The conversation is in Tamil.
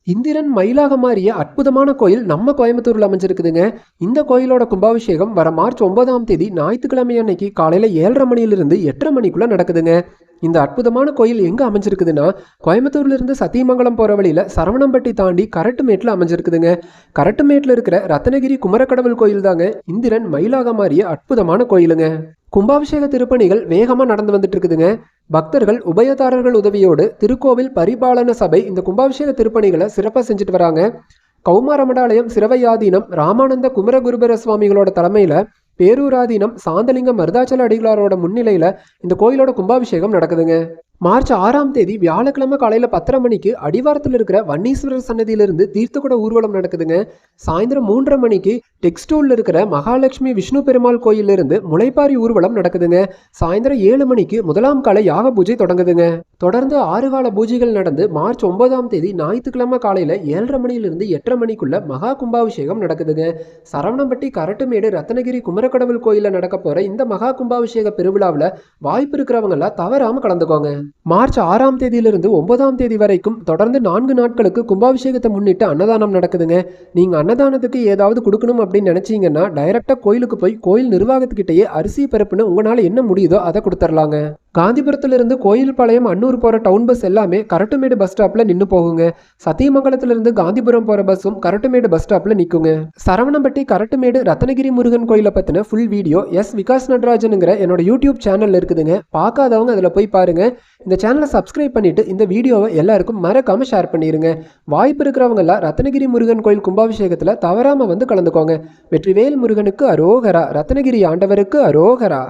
இந்திரன் மயிலாக மாறிய அற்புதமான கோயில் நம்ம கோயம்புத்தூர்ல அமைஞ்சிருக்குதுங்க. இந்த கோயிலோட கும்பாபிஷேகம் வர மார்ச் 9ஆம் தேதி ஞாயிற்றுக்கிழமை அன்னைக்கு காலையில 7:30 மணியிலிருந்து 8:30 மணிக்குள்ள நடக்குதுங்க. இந்த அற்புதமான கோயில் எங்க அமைஞ்சிருக்குதுன்னா, கோயம்புத்தூர்ல இருந்து சத்தியமங்கலம் போற வழியில சரவணம்பட்டி தாண்டி கரட்டுமேட்ல அமைஞ்சிருக்குதுங்க. கரட்டுமேட்ல இருக்கிற ரத்னகிரி குமரக்கடவுள் கோயில் தாங்க இந்திரன் மயிலாக மாறிய அற்புதமான கோயிலுங்க. கும்பாபிஷேக திருப்பணிகள் வேகமா நடந்து வந்துட்டு இருக்குதுங்க. பக்தர்கள் உபயதாரர்கள் உதவியோடு திருக்கோவில் பரிபாலன சபை இந்த கும்பாபிஷேக திருப்பணிகளை சிறப்பாக செஞ்சுட்டு வராங்க. கௌமாரமடாலயம் சிரவையாதீனம் ராமானந்த குமரகுருபர சுவாமிகளோட தலைமையில பேரூராதீனம் சாந்தலிங்க மருதாச்சல அடிகளாரோட முன்னிலையில இந்த கோயிலோட கும்பாபிஷேகம் நடக்குதுங்க. மார்ச் 6ஆம் தேதி வியாழக்கிழமை காலையில 10:30 மணிக்கு அடிவாரத்தில் இருக்கிற வன்னீஸ்வரர் சன்னதியிலிருந்து தீர்த்தக்குட ஊர்வலம் நடக்குதுங்க. சாயந்தரம் 3:30 மணிக்கு டெக்ஸ்டூல்ல இருக்கிற மகாலட்சுமி விஷ்ணு பெருமாள் கோயிலிருந்து முளைப்பாரி ஊர்வலம் நடக்குதுங்க. சாயந்தரம் 7 மணிக்கு முதலாம் கால யாக பூஜை தொடங்குதுங்க. தொடர்ந்து 6 கால பூஜைகள் நடந்து மார்ச் 9ஆம் தேதி ஞாயிற்றுக்கிழமை காலையில 7:30 மணியிலிருந்து 8:30 மணிக்குள்ள மகா கும்பாபிஷேகம் நடக்குதுங்க. சரவணம்பட்டி கரட்டுமேடு ரத்னகிரி குமரக்கடவுள் கோயில நடக்க போற இந்த மகா கும்பாபிஷேக பெருவிழாவில் வாய்ப்பு இருக்கிறவங்க எல்லாம் தவறாம கலந்துக்கோங்க. மார்ச் 6ஆம் தேதியிலிருந்து 9ஆம் தேதி வரைக்கும் தொடர்ந்து 4 நாட்களுக்கு கும்பாபிஷேகத்தை முன்னிட்டு அன்னதானம் நடக்குதுங்க. நீங்க அன்னதானத்துக்கு ஏதாவது கொடுக்கணும் அப்படின்னு நினைச்சீங்கன்னா டைரக்டா கோயிலுக்கு போய் கோயில் நிர்வாகத்துக்கிட்டேயே அரிசி பருப்புன்னு உங்களால என்ன முடியுதோ அதை கொடுத்துடலாங்க. காந்திபுரத்திலிருந்து கோயில் பாளையம் அன்னூர் போற டவுன் பஸ் எல்லாமே கரட்டுமேடு பஸ் ஸ்டாப்ல நின்று போகுங்க. சத்தியமங்கலத்திலிருந்து காந்திபுரம் போற பஸ்ஸும் கரட்டுமேடு பஸ் ஸ்டாப்ல நிற்குங்க. சரவணம்பட்டி கரட்டுமேடு ரத்னகிரி முருகன் கோயிலை பத்தின ஃபுல் வீடியோ விகாஸ் நடராஜனுங்கிற என்னோட யூடியூப் சேனல்ல இருக்குதுங்க. பார்க்காதவங்க அதில் போய் பாருங்க. இந்த சேனலை சப்ஸ்கிரைப் பண்ணிட்டு இந்த வீடியோவை எல்லாருக்கும் மறக்காம ஷேர் பண்ணிருங்க. வாய்ப்பு இருக்கிறவங்க எல்லாம் ரத்னகிரி முருகன் கோயில் கும்பாபிஷேகத்துல தவறாம வந்து கலந்துக்கோங்க. வெற்றிவேல் முருகனுக்கு அரோகரா, ரத்னகிரி ஆண்டவருக்கு அரோகரா.